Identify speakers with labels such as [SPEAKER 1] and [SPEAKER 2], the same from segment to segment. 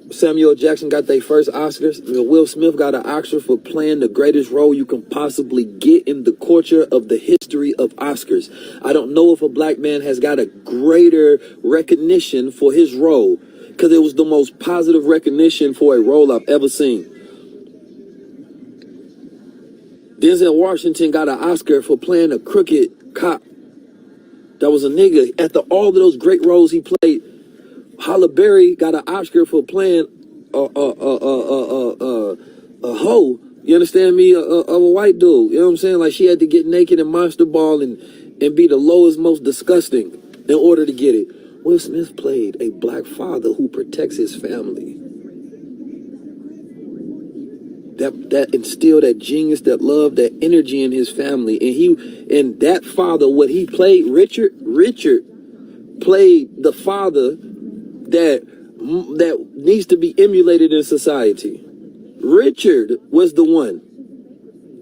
[SPEAKER 1] Samuel Jackson got their first Oscars. Will Smith got an Oscar for playing the greatest role you can possibly get in the culture of the history of Oscars. I don't know if a black man has got a greater recognition for his role, because it was the most positive recognition for a role I've ever seen. Denzel Washington got an Oscar for playing a crooked cop that was a nigga. After all of those great roles he played, Halle Berry got an Oscar for playing a hoe. You understand me? Of a white dude. You know what I'm saying? Like, she had to get naked and monster ball and be the lowest, most disgusting in order to get it. Will Smith played a black father who protects his family. That instilled that genius, that love, that energy in his family. And that father, what he played, Richard played the father that needs to be emulated in society. Richard was the one,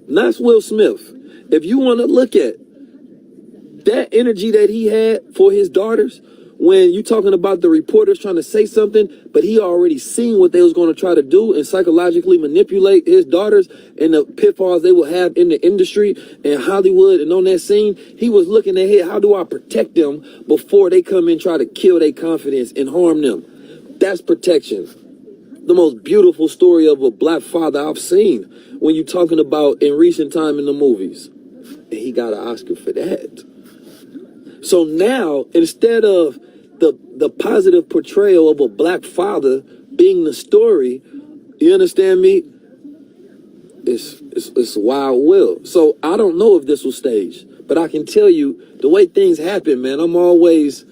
[SPEAKER 1] not Will Smith. If you want to look at that energy that he had for his daughters, when you talking about the reporters trying to say something, but he already seen what they was going to try to do and psychologically manipulate his daughters and the pitfalls they will have in the industry and Hollywood and on that scene, he was looking ahead. How do I protect them before they come in, try to kill their confidence and harm them? That's protection. The most beautiful story of a black father I've seen when you're talking about in recent time in the movies. And he got an Oscar for that. So now, instead of the positive portrayal of a black father being the story, you understand me? It's Wild Will. So I don't know if this was staged, but I can tell you the way things happen, man. I'm always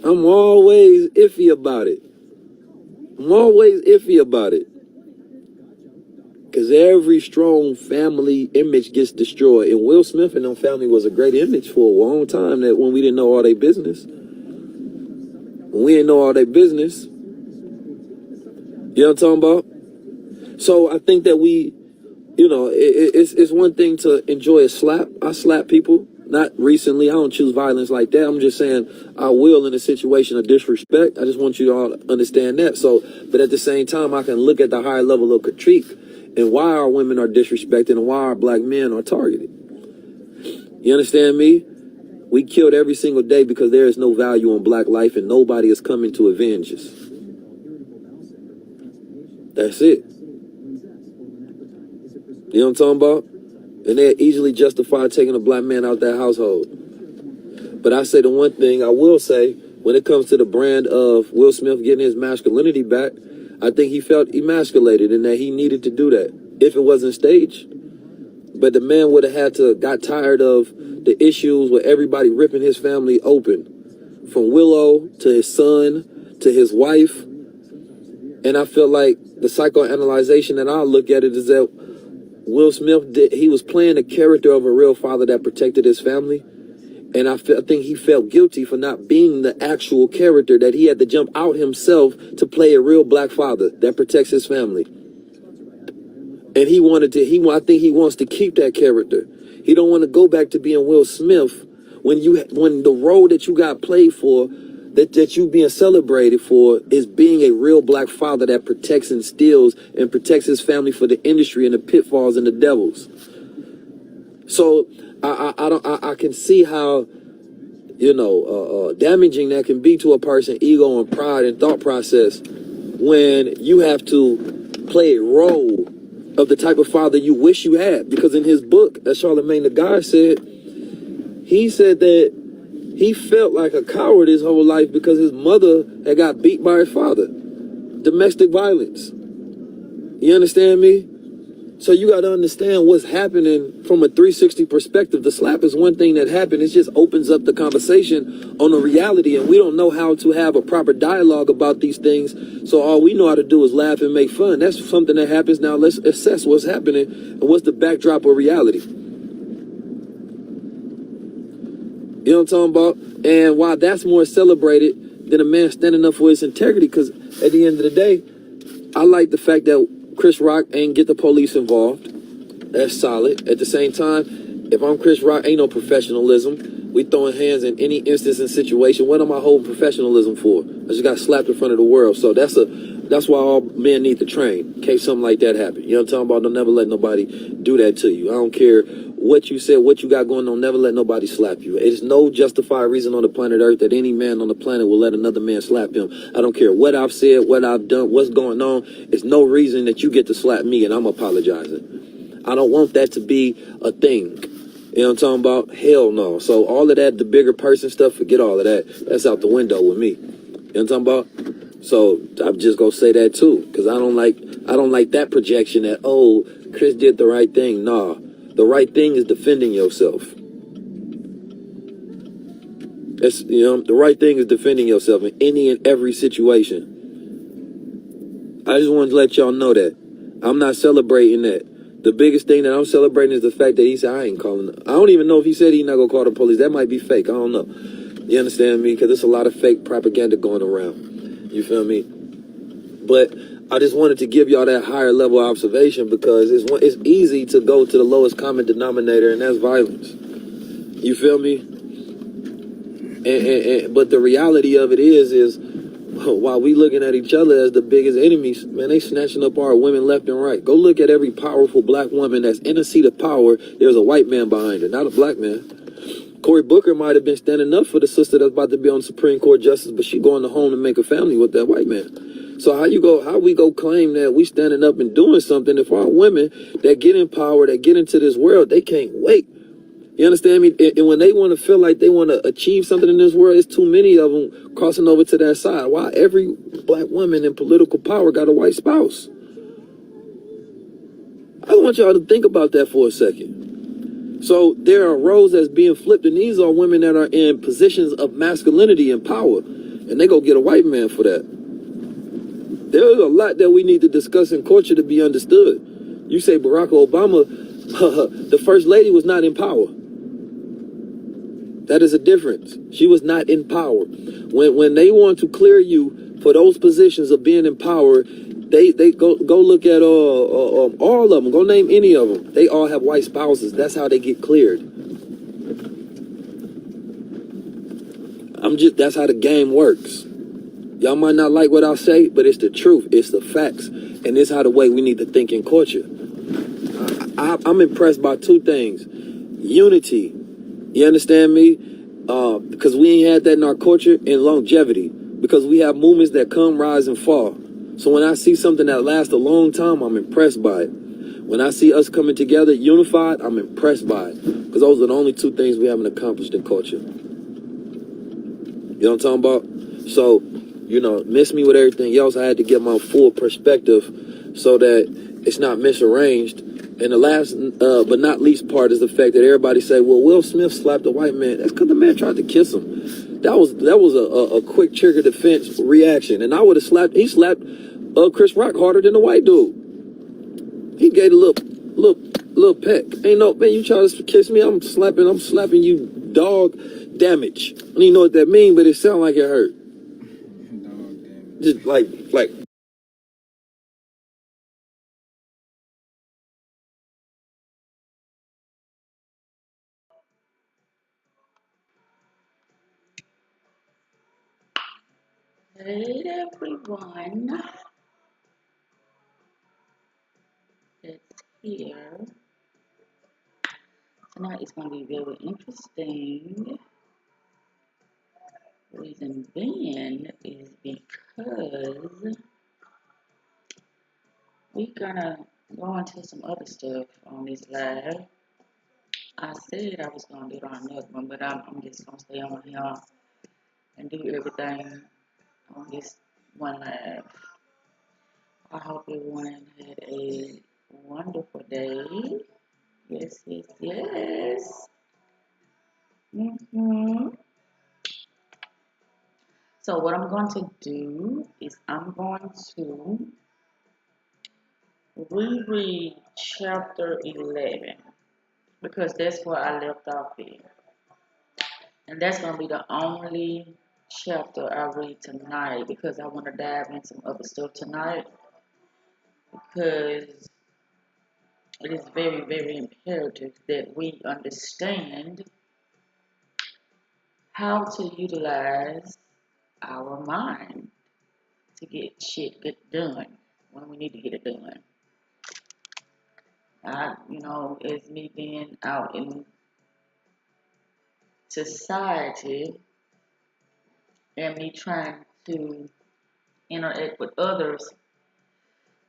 [SPEAKER 1] iffy about it. Because every strong family image gets destroyed. And Will Smith and them family was a great image for a long time, that when we didn't know all their business. You know what I'm talking about? So I think that we, it's one thing to enjoy a slap. I slap people. Not recently. I don't choose violence like that. I'm just saying I will in a situation of disrespect. I just want you to all understand that. So, but at the same time, I can look at the higher level of critique and why our women are disrespected and why our black men are targeted. You understand me? We killed every single day because there is no value on black life and nobody is coming to avenge us. That's it. You know what I'm talking about? And they're easily justify taking a black man out that household. But I say the one thing I will say, when it comes to the brand of Will Smith getting his masculinity back, I think he felt emasculated and that he needed to do that if it wasn't staged. But the man would have had to got tired of the issues with everybody ripping his family open, from Willow to his son to his wife. And I feel like the psychoanalyzation that I look at it is that Will Smith he was playing the character of a real father that protected his family. And I think he felt guilty for not being the actual character, that he had to jump out himself to play a real black father that protects his family. And I think he wants to keep that character. He don't want to go back to being Will Smith when the role that you got played for, that you being celebrated for, is being a real black father that protects and steals and protects his family for the industry and the pitfalls and the devils. So I can see how, damaging that can be to a person's ego and pride and thought process when you have to play a role of the type of father you wish you had. Because in his book, as Charlemagne the God said, he said that he felt like a coward his whole life because his mother had got beat by his father. Domestic violence. You understand me? So you got to understand what's happening from a 360 perspective. The slap is one thing that happened. It just opens up the conversation on the reality, and we don't know how to have a proper dialogue about these things. So all we know how to do is laugh and make fun. That's something that happens. Now let's assess what's happening and what's the backdrop of reality. You know what I'm talking about? And why that's more celebrated than a man standing up for his integrity, because at the end of the day, I like the fact that Chris Rock ain't get the police involved. That's solid. At the same time, if I'm Chris Rock, ain't no professionalism. We throwing hands in any instance and situation. What am I holding professionalism for? I just got slapped in front of the world. So that's why all men need to train in case something like that happen. You know what I'm talking about? Don't never let nobody do that to you. I don't care what you said, what you got going on. Never let nobody slap you. There's no justified reason on the planet Earth that any man on the planet will let another man slap him. I don't care what I've said, what I've done, what's going on. It's no reason that you get to slap me and I'm apologizing. I don't want that to be a thing. You know what I'm talking about? Hell no. So all of that, the bigger person stuff, forget all of that. That's out the window with me. You know what I'm talking about? So I'm just gonna say that too, because I don't like that projection that, oh, Chris did the right thing. Nah. The right thing is defending yourself. It's, the right thing is defending yourself in any and every situation. I just wanted to let y'all know that. I'm not celebrating that. The biggest thing that I'm celebrating is the fact that he said, I ain't calling. I don't even know if he said he's not going to call the police. That might be fake. I don't know. You understand me? Because there's a lot of fake propaganda going around. You feel me? But I just wanted to give y'all that higher level observation because it's easy to go to the lowest common denominator, and that's violence. You feel me? But the reality of it is while we looking at each other as the biggest enemies, man, they snatching up our women left and right. Go look at every powerful black woman that's in a seat of power. There's a white man behind her, not a black man. Cory Booker might have been standing up for the sister that's about to be on Supreme Court justice, but she going to home to make a family with that white man. So how we go claim that we standing up and doing something if our women that get in power, that get into this world, they can't wait. You understand me? And when they want to feel like they want to achieve something in this world, it's too many of them crossing over to that side. Why every black woman in political power got a white spouse? I want y'all to think about that for a second. So there are roles that's being flipped, and these are women that are in positions of masculinity and power, and they go get a white man for that. There's a lot that we need to discuss in culture to be understood. You say Barack Obama, the first lady was not in power. That is a difference. She was not in power. When they want to clear you for those positions of being in power, they go look at all of them. Go name any of them. They all have white spouses. That's how they get cleared. That's how the game works. Y'all might not like what I say, but it's the truth. It's the facts. And it's how the way we need to think in culture. I'm impressed by two things. Unity. You understand me? Because we ain't had that in our culture, and longevity. Because we have movements that come, rise, and fall. So when I see something that lasts a long time, I'm impressed by it. When I see us coming together, unified, I'm impressed by it. Because those are the only two things we haven't accomplished in culture. You know what I'm talking about? So, miss me with everything else. I had to get my full perspective so that it's not misarranged. And the last but not least part is the fact that everybody say, well, Will Smith slapped a white man. That's because the man tried to kiss him. That was a quick trigger defense reaction. And I would have he slapped Chris Rock harder than the white dude. He gave a little peck. Ain't no, man, you try to kiss me, I'm slapping you, dog damage. I don't even know what that means, but it sounds like it hurt. Dog damage. Just like.
[SPEAKER 2] Hey everyone, it's here. Tonight is going to be very interesting. Reason being is because we're gonna go into some other stuff on this live. I said I was gonna do it on another one, but I'm just gonna stay on here and do everything on this one live. I hope everyone had a wonderful day. Yes, yes, yes. So what I'm going to do is I'm going to reread chapter 11 because that's where I left off here. And that's going to be the only chapter I read tonight because I want to dive in some other stuff tonight because it is very, very imperative that we understand how to utilize our mind to get shit get done when we need to get it done. As me being out in society and me trying to interact with others,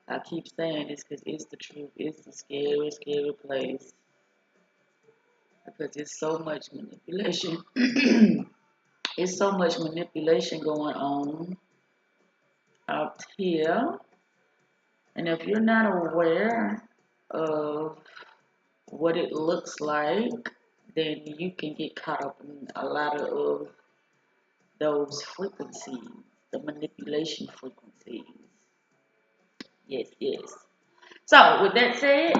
[SPEAKER 2] I keep saying this because it's the truth. It's the scary, scary place because there's so much manipulation. It's so much manipulation going on out here. And if you're not aware of what it looks like, then you can get caught up in a lot of those frequencies, the manipulation frequencies. Yes, yes. So, with that said,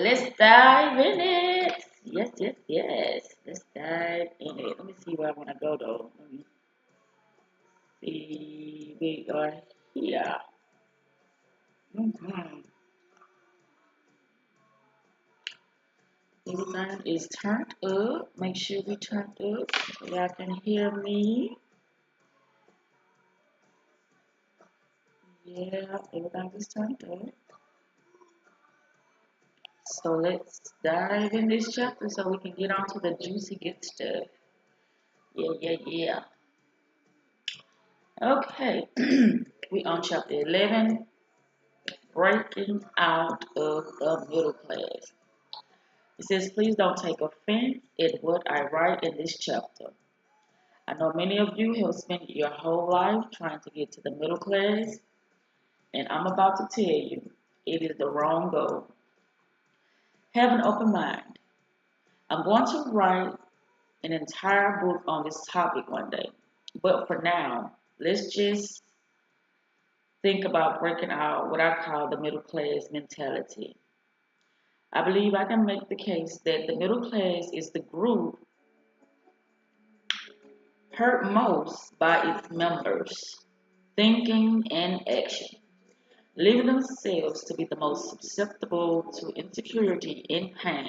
[SPEAKER 2] let's dive in it. Yes, yes, yes. Let's dive in it. Let me see where I want to go though. Let me see. We are here. Mm-hmm. Everything is turned up. Make sure we turned up so y'all can hear me. Yeah, everything is turned up. So let's dive in this chapter so we can get on to the juicy good stuff. Yeah, yeah, yeah. Okay, we on chapter 11, breaking out of the middle class. It says, please don't take offense at what I write in this chapter. I know many of you have spent your whole life trying to get to the middle class, and I'm about to tell you, it is the wrong goal. Have an open mind. I'm going to write an entire book on this topic one day, but for now, let's just think about breaking out what I call the middle class mentality. I believe I can make the case that the middle class is the group hurt most by its members' thinking and action, leaving themselves to be the most susceptible to insecurity and pain.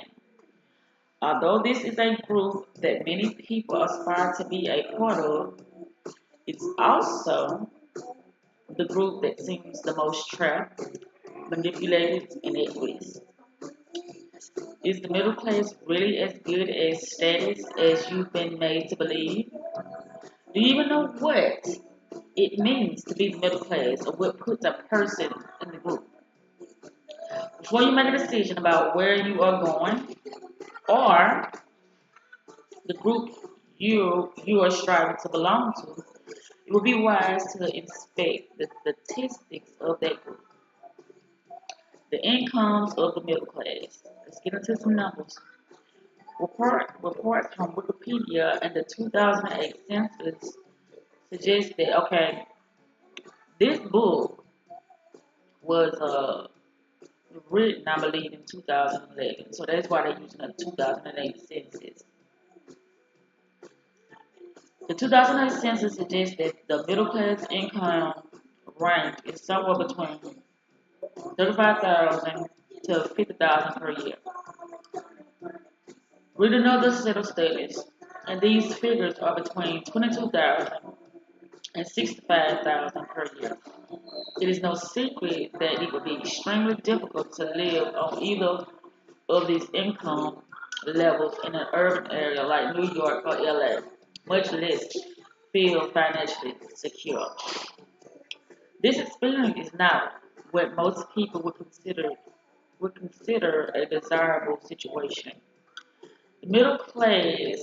[SPEAKER 2] Although this is a group that many people aspire to be a part of, it's also the group that seems the most trapped, manipulated, and at risk. Is the middle class really as good as status as you've been made to believe? Do you even know what it means to be middle class or what puts a person in the group? Before you make a decision about where you are going or the group you are striving to belong to, it would be wise to inspect the statistics of that group, the incomes of the middle class. Let's get into some numbers. Reports from Wikipedia and the 2008 census suggest that, okay, this book was written, I believe, in 2011. So that's why they're using the 2008 census. The 2008 census suggests that the middle class income range is somewhere between 35,000 to 50,000 per year. Read another set of studies, and these figures are between 22,000 and 65,000 per year. It is no secret that it would be extremely difficult to live on either of these income levels in an urban area like New York or LA, much less feel financially secure. This experience is not what most people would consider a desirable situation. The middle class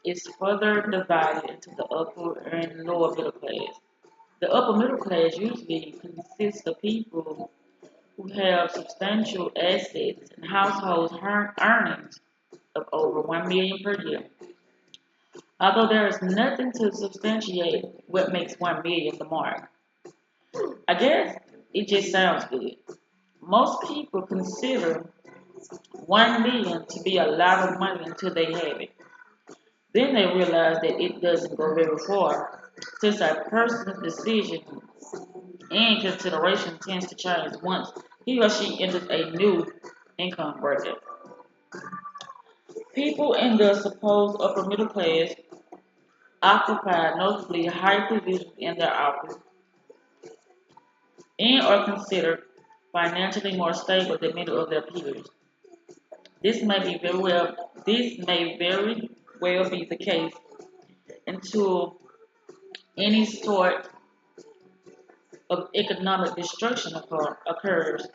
[SPEAKER 2] is further divided into the upper and lower middle class. The upper middle class usually consists of people who have substantial assets and household earnings of over 1 million per year. Although there is nothing to substantiate what makes 1 million the mark. I guess it just sounds good. Most people consider 1 million to be a lot of money until they have it. Then they realize that it doesn't go very far, since a person's decision and consideration tends to change once he or she enters a new income bracket. People in the supposed upper middle class occupy notably higher positions in their office and are considered financially more stable than many of their peers. This may very well be the case until any sort of economic destruction occurs.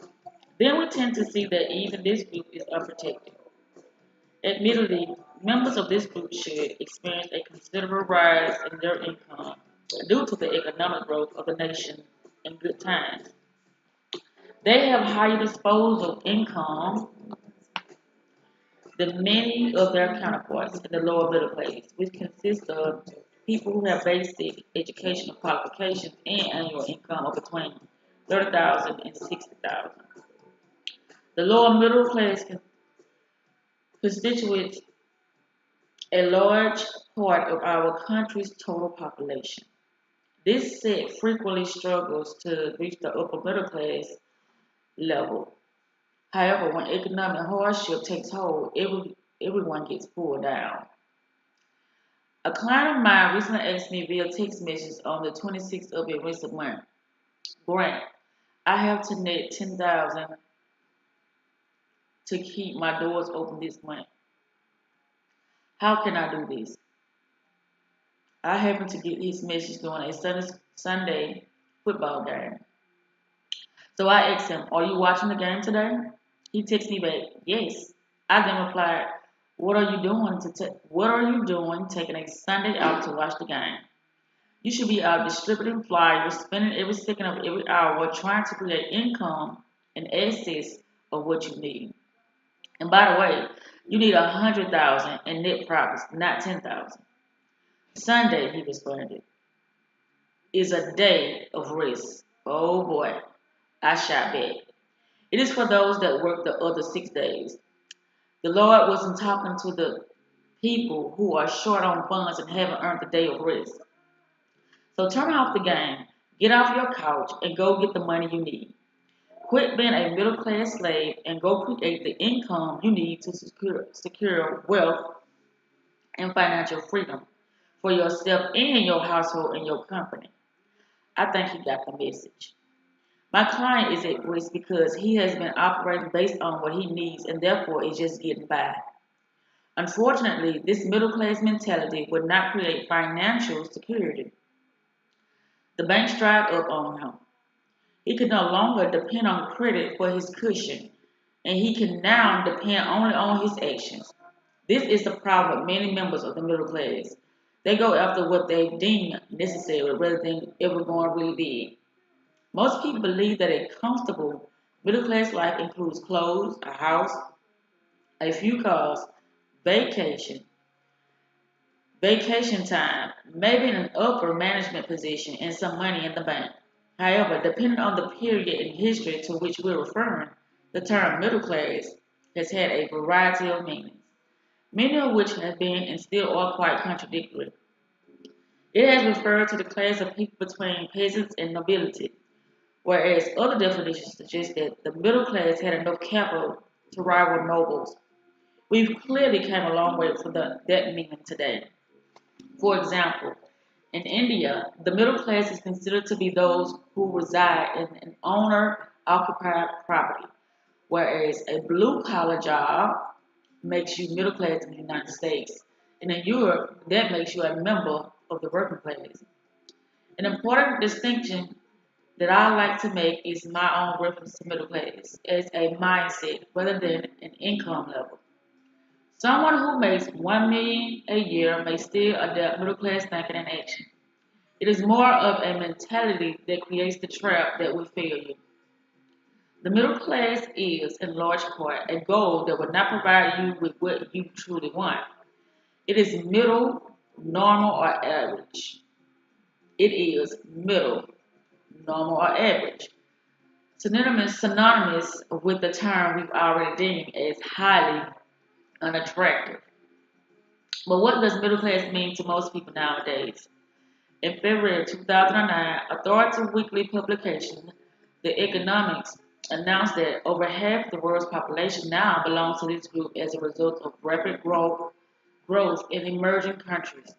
[SPEAKER 2] Then we tend to see that even this group is unprotected. Admittedly, members of this group should experience a considerable rise in their income due to the economic growth of the nation in good times. They have higher disposable income than many of their counterparts in the lower middle class, which consists of people who have basic educational qualifications and annual income of between 30,000 and 60,000. The lower middle class constitutes a large part of our country's total population. This set frequently struggles to reach the upper middle class level. However, when economic hardship takes hold, everyone gets pulled down. A client of mine recently asked me via text message on the 26th of a recent month, Grant, I have to net 10,000 to keep my doors open this month. How can I do this? I happened to get his message during a Sunday football game. So I asked him, are you watching the game today? He texted me back, yes. I then replied, what are you doing taking a Sunday out to watch the game? You should be out distributing flyers, spending every second of every hour trying to create income and access of what you need. And by the way, you need 100,000 in net profits, not 10,000. Sunday, he responded, is a day of rest. Oh boy, I shot back. It is for those that work the other 6 days. The Lord wasn't talking to the people who are short on funds and haven't earned the day of rest. So turn off the game, get off your couch, and go get the money you need. Quit being a middle class slave and go create the income you need to secure wealth and financial freedom for yourself and your household and your company. I think he got the message. My client is at risk because he has been operating based on what he needs and therefore is just getting by. Unfortunately, this middle class mentality would not create financial security. The banks dried up on him. He could no longer depend on credit for his cushion, and he can now depend only on his actions. This is the problem with many members of the middle class. They go after what they deem necessary rather than ever going really big. Most people believe that a comfortable middle class life includes clothes, a house, a few cars, vacation, vacation time, maybe an upper management position, and some money in the bank. However, depending on the period in history to which we're referring, the term middle class has had a variety of meanings, many of which have been and still are quite contradictory. It has referred to the class of people between peasants and nobility, whereas other definitions suggest that the middle class had enough capital to rival nobles. We've clearly come a long way from that meaning today. For example, in India, the middle class is considered to be those who reside in an owner-occupied property, whereas a blue-collar job makes you middle class in the United States. And in Europe, that makes you a member of the working class. An important distinction that I like to make is my own reference to middle class as a mindset rather than an income level. Someone who makes 1 million a year may still adopt middle class thinking and action. It is more of a mentality that creates the trap that will fail you. The middle class is, in large part, a goal that will not provide you with what you truly want. It is middle, normal, or average. It is middle, normal, or average. Synonymous with the term we've already deemed as highly unattractive. But what does middle class mean to most people nowadays? In February 2009, authoritative weekly publication, The Economics, announced that over half the world's population now belongs to this group as a result of rapid growth in emerging countries.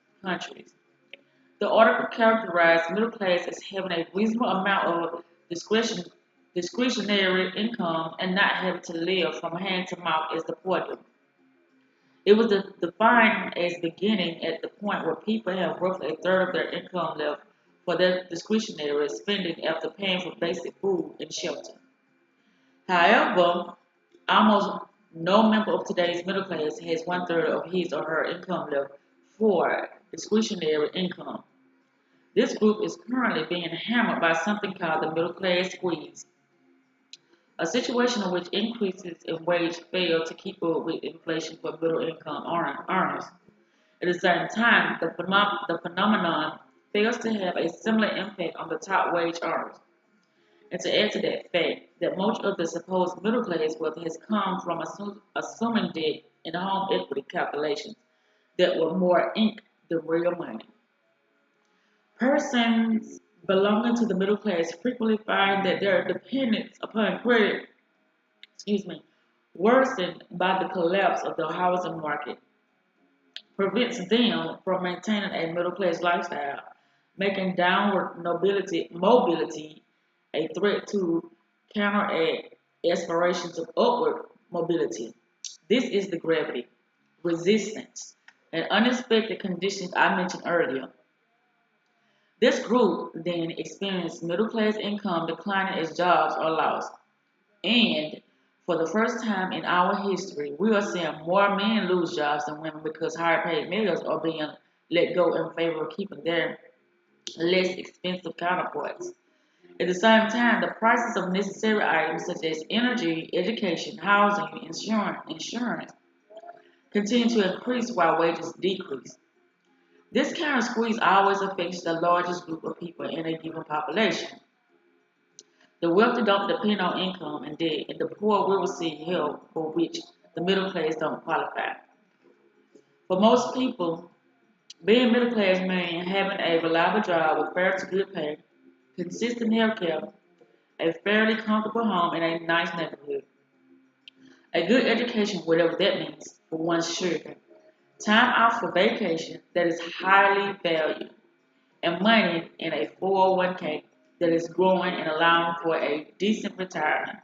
[SPEAKER 2] The article characterized middle class as having a reasonable amount of discretionary income and not having to live from hand to mouth as the poor do. It was defined as beginning at the point where people have roughly a third of their income left for their discretionary spending after paying for basic food and shelter. However, almost no member of today's middle class has one third of his or her income left for discretionary income. This group is currently being hammered by something called the middle class squeeze, a situation in which increases in wage fail to keep up with inflation for middle income earners. At the same time, the phenomenon fails to have a similar impact on the top wage earners. And to add to that fact, that much of the supposed middle class wealth has come from assuming debt in home equity calculations that were more ink than real money. Persons belonging to the middle class frequently find that their dependence upon credit, excuse me, worsened by the collapse of the housing market, prevents them from maintaining a middle class lifestyle, making downward mobility a threat to counteract aspirations of upward mobility. This is the gravity, resistance, and unexpected conditions I mentioned earlier. This group then experienced middle class income declining as jobs are lost. And for the first time in our history, we are seeing more men lose jobs than women because higher paid males are being let go in favor of keeping their less expensive counterparts. At the same time, the prices of necessary items such as energy, education, housing, and insurance continue to increase while wages decrease. This kind of squeeze always affects the largest group of people in a given population. The wealthy don't depend on income and debt, and the poor will receive help for which the middle class don't qualify. For most people, being middle class means having a reliable job with fair to good pay, consistent health care, a fairly comfortable home in a nice neighborhood, a good education, whatever that means, for one's children, time off for vacation that is highly valued, and money in a 401k that is growing and allowing for a decent retirement.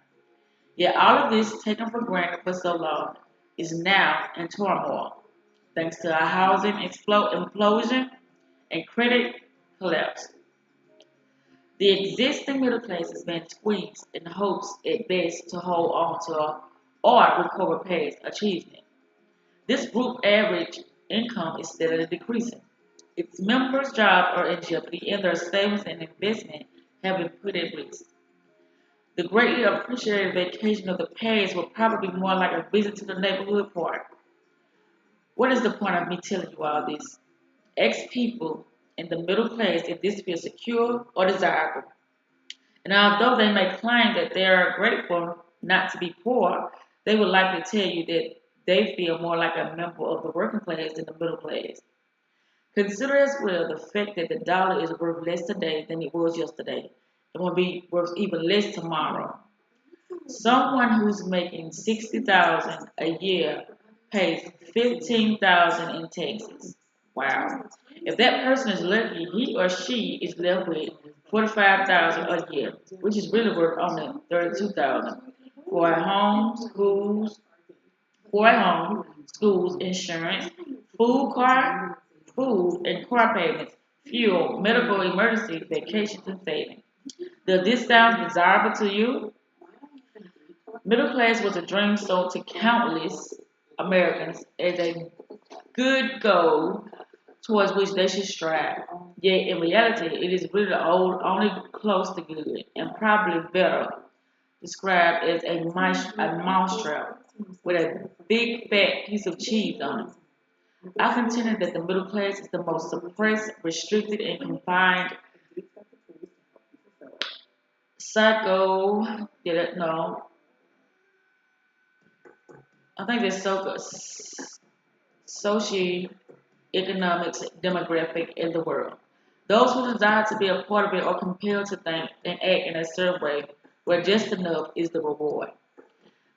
[SPEAKER 2] Yet all of this taken for granted for so long is now in turmoil thanks to a housing implosion and credit collapse. The existing middle class has been squeezed in hopes at best to hold on to or recover past achievement. This group average income is steadily decreasing. Its members' jobs are in jeopardy and their savings and investment have been put at risk. The greatly appreciated vacation of the past will probably be more like a visit to the neighborhood park. What is the point of me telling you all this? Ask people in the middle class if this feels secure or desirable. And although they may claim that they are grateful not to be poor, they will likely tell you that they feel more like a member of the working class than the middle class. Consider as well the fact that the dollar is worth less today than it was yesterday and will be worth even less tomorrow. Someone who's making 60,000 a year pays 15,000 in taxes. Wow. If that person is lucky, he or she is left with 45,000 a year, which is really worth only 32,000 for a home, schools, insurance, food and car payments, fuel, medical emergencies, vacations, and savings. Does this sound desirable to you? Middle class was a dream sold to countless Americans as a good goal towards which they should strive. Yet in reality, it is really old, only close to good, and probably better described as a mousetrap with a big fat piece of cheese on it. I contended that the middle class is the most suppressed, restricted, and confined psycho. No, I think it's socioeconomic demographic in the world. Those who desire to be a part of it are compelled to think and act in a certain way, where just enough is the reward.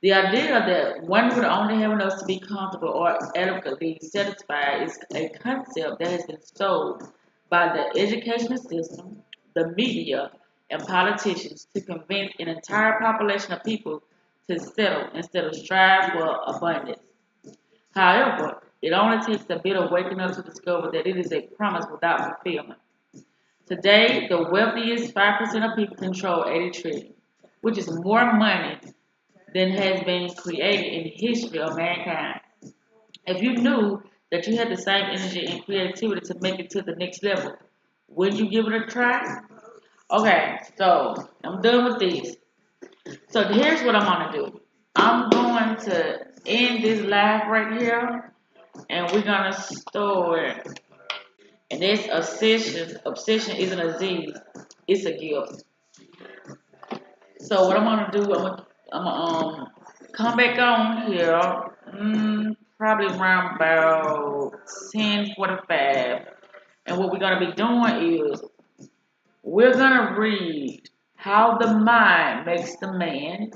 [SPEAKER 2] The idea that one would only have enough to be comfortable or adequately satisfied is a concept that has been sold by the educational system, the media, and politicians to convince an entire population of people to settle instead of strive for abundance. However, it only takes a bit of waking up to discover that it is a promise without fulfillment. Today, the wealthiest 5% of people control 80 trillion, which is more money than has been created in the history of mankind. If you knew that you had the same energy and creativity to make it to the next level, would you give it a try? Okay, so I'm done with this. So here's what I'm gonna do. I'm going to end this live right here, and we're gonna start. And this obsession. Obsession isn't a disease; it's a gift. So what I'm gonna do, I'm gonna come back on here, probably around about 10:45, and what we're gonna be doing is we're gonna read how the mind makes the man,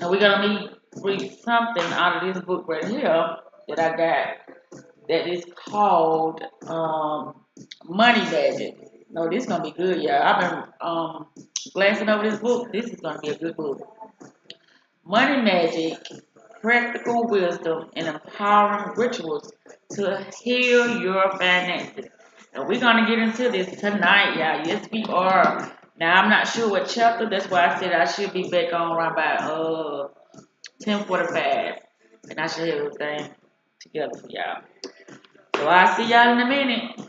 [SPEAKER 2] and we're gonna read something out of this book right here that I got that is called Money Magic. No, this is gonna be good, y'all. I've been glancing over this book. This is gonna be a good book. Money magic, practical wisdom, and empowering rituals to heal your finances. And we're gonna get into this tonight, y'all. Yes, we are. Now I'm not sure what chapter. That's why I said I should be back on around by 10:45, and I should have everything together for y'all. So I'll see y'all in a minute.